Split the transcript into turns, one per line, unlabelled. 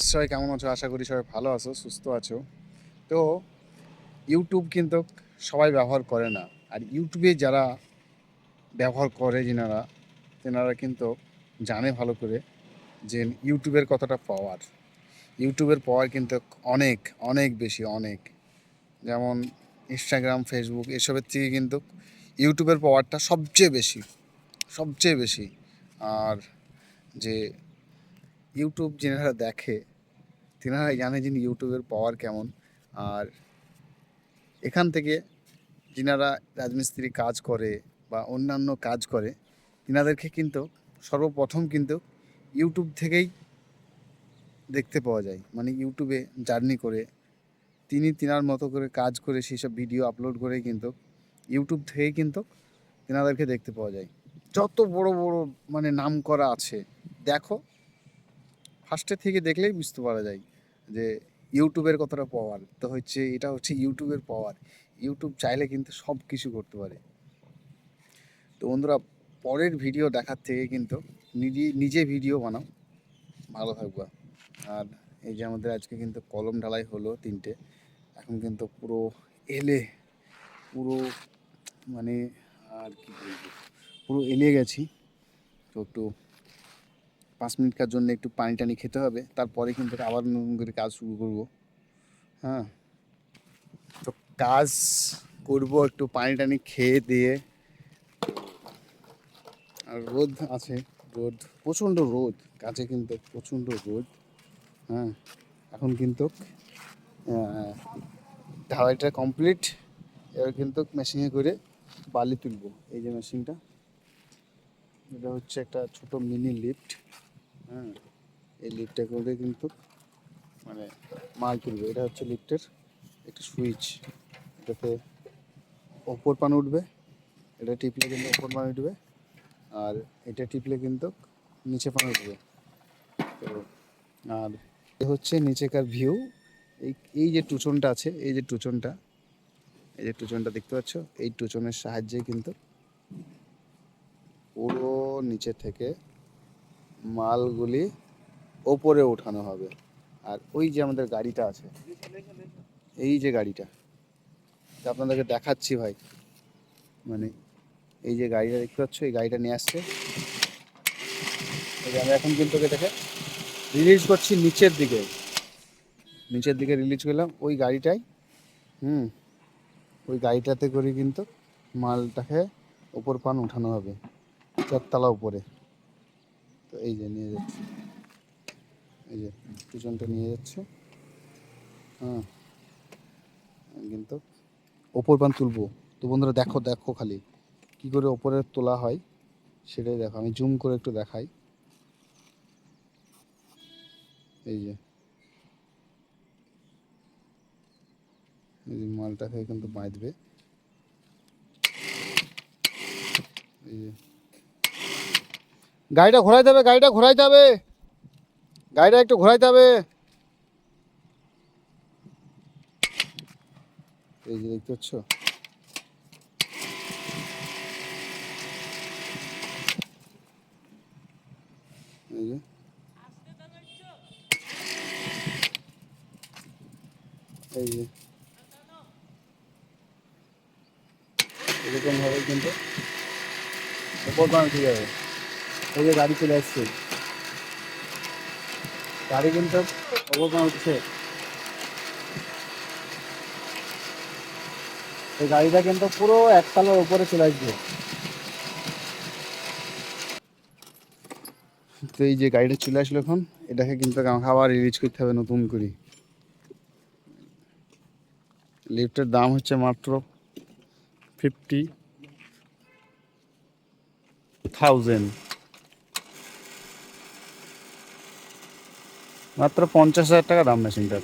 সবাই কেমন আছো? আশা করি সবাই ভালো আছো, সুস্থ আছো। তো ইউটিউব কিন্তু সবাই ব্যবহার করে না। আর ইউটিউবে যারা ব্যবহার করে তেনারা কিন্তু জানে ভালো করে যে ইউটিউবের কতটা পাওয়ার। ইউটিউবের পাওয়ার কিন্তু অনেক অনেক বেশি, অনেক। যেমন ইনস্টাগ্রাম, ফেসবুক এসবের থেকে কিন্তু ইউটিউবের পাওয়ারটা সবচেয়ে বেশি, সবচেয়ে বেশি। আর যে ইউটিউব যেনারা দেখে তেনারাই জানে যে ইউটিউবের পাওয়ার কেমন। আর এখান থেকে যিনারা রাজমিস্ত্রি কাজ করে বা অন্যান্য কাজ করে তিনাদেরকে কিন্তু সর্বপ্রথম কিন্তু ইউটিউব থেকেই দেখতে পাওয়া যায়। মানে ইউটিউবে জার্নি করে তিনার মতো করে কাজ করে সেই সব ভিডিও আপলোড করে কিন্তু ইউটিউব থেকেই কিন্তু তিনাদেরকে দেখতে পাওয়া যায়। যত বড় বড় মানে নাম করা আছে, দেখো ফার্স্টের থেকে দেখলেই বুঝতে পারা যায় যে ইউটিউবের কতটা পাওয়ার। তো এটা হচ্ছে ইউটিউবের পাওয়ার। ইউটিউব চাইলে কিন্তু সব কিছু করতে পারে। তো বন্ধুরা, পরের ভিডিও দেখার থেকে কিন্তু নিজে ভিডিও বানাও, ভালো থাকবা। আর এই যে আমাদের আজকে কিন্তু কলম ঢালাই হলো 3টে। এখন কিন্তু পুরো এলে পুরো মানে আর কি বলবো, পুরো এলিয়ে গেছি। তো একটু 5 মিনিটকার জন্য একটু পানি টানি খেতে হবে, তারপরে কিন্তু আবার নতুন করে কাজ শুরু করব। হ্যাঁ, তো কাজ করব একটু পানি টানি খেয়ে দিয়ে। আর রোদ আছে, রোদ প্রচণ্ড রোদ, কাছে কিন্তু প্রচণ্ড রোদ। হ্যাঁ, এখন কিন্তু ঢালাইটা কমপ্লিট। এবার কিন্তু মেশিনে করে বালি তুলবো। এই যে মেশিনটা, এটা হচ্ছে একটা ছোট মিনি লিফট। হ্যাঁ, এই লিফটটা করে কিন্তু মানে মাল তুলবো। এটা হচ্ছে লিফটের একটা সুইচ, এটাতে ওপর পান উঠবে, এটা টিপলে কিন্তু ওপর পান উঠবে, আর এটা টিপলে কিন্তু নিচে পান উঠবে। তো আর এ হচ্ছে নিচেকার ভিউ। এই এই যে টুচনটা আছে, এই যে টুচনটা দেখতে পাচ্ছ, এই টুচনের সাহায্যে কিন্তু পুরো নিচে থেকে মালগুলি ওপরে ওঠানো হবে। আর ওই যে আমাদের গাড়িটা আছে, এই যে গাড়িটা আপনাদেরকে দেখাচ্ছি ভাই, মানে এই যে গাড়িটা দেখতে পাচ্ছ, এই গাড়িটা নিয়ে আসছে। এই যে আমরা এখন কিন্তু এটাকে রিলিজ করছি নিচের দিকে রিলিজ করলাম ওই গাড়িটাই। ওই গাড়িটাতে করে কিন্তু মালটাকে ওপর পান উঠানো হবে 4তলা উপরে। তো এই যে নিয়ে যাচ্ছে, এই যে পিছনটা নিয়ে যাচ্ছে। হ্যাঁ, কিন্তু ওপর পান তুলবো। তো বন্ধুরা দেখো দেখো খালি কি করে ওপরে তোলা হয় সেটাই দেখো। আমি জুম করে একটু দেখাই। এই যে মালটাকে কিন্তু বাঁধবে। এই যে গাড়িটা ঘোরাইতে হবে, গাড়িটা একটু ঘোরাইতে হবে। এই যে দেখতে পাচ্ছ, এই যে এই যে এরকমভাবে কিন্তু ওপর পান উঠে যাবে। এই যে গাড়ি চলে আসছে, গাড়ি কিন্তু ওপর পান উঠছে। এই গাড়িটা কিন্তু পুরো 1তলার উপরে চলে আসবে। তো এই যে গাড়িটা চলে আসলো, এখন এটাকে কিন্তু আমাকে আবার রিলিজ করতে হবে নতুন করে। লিফটের দাম হচ্ছে মাত্র 50,000, মাত্র 50,000 টাকা দাম মেশিনটার।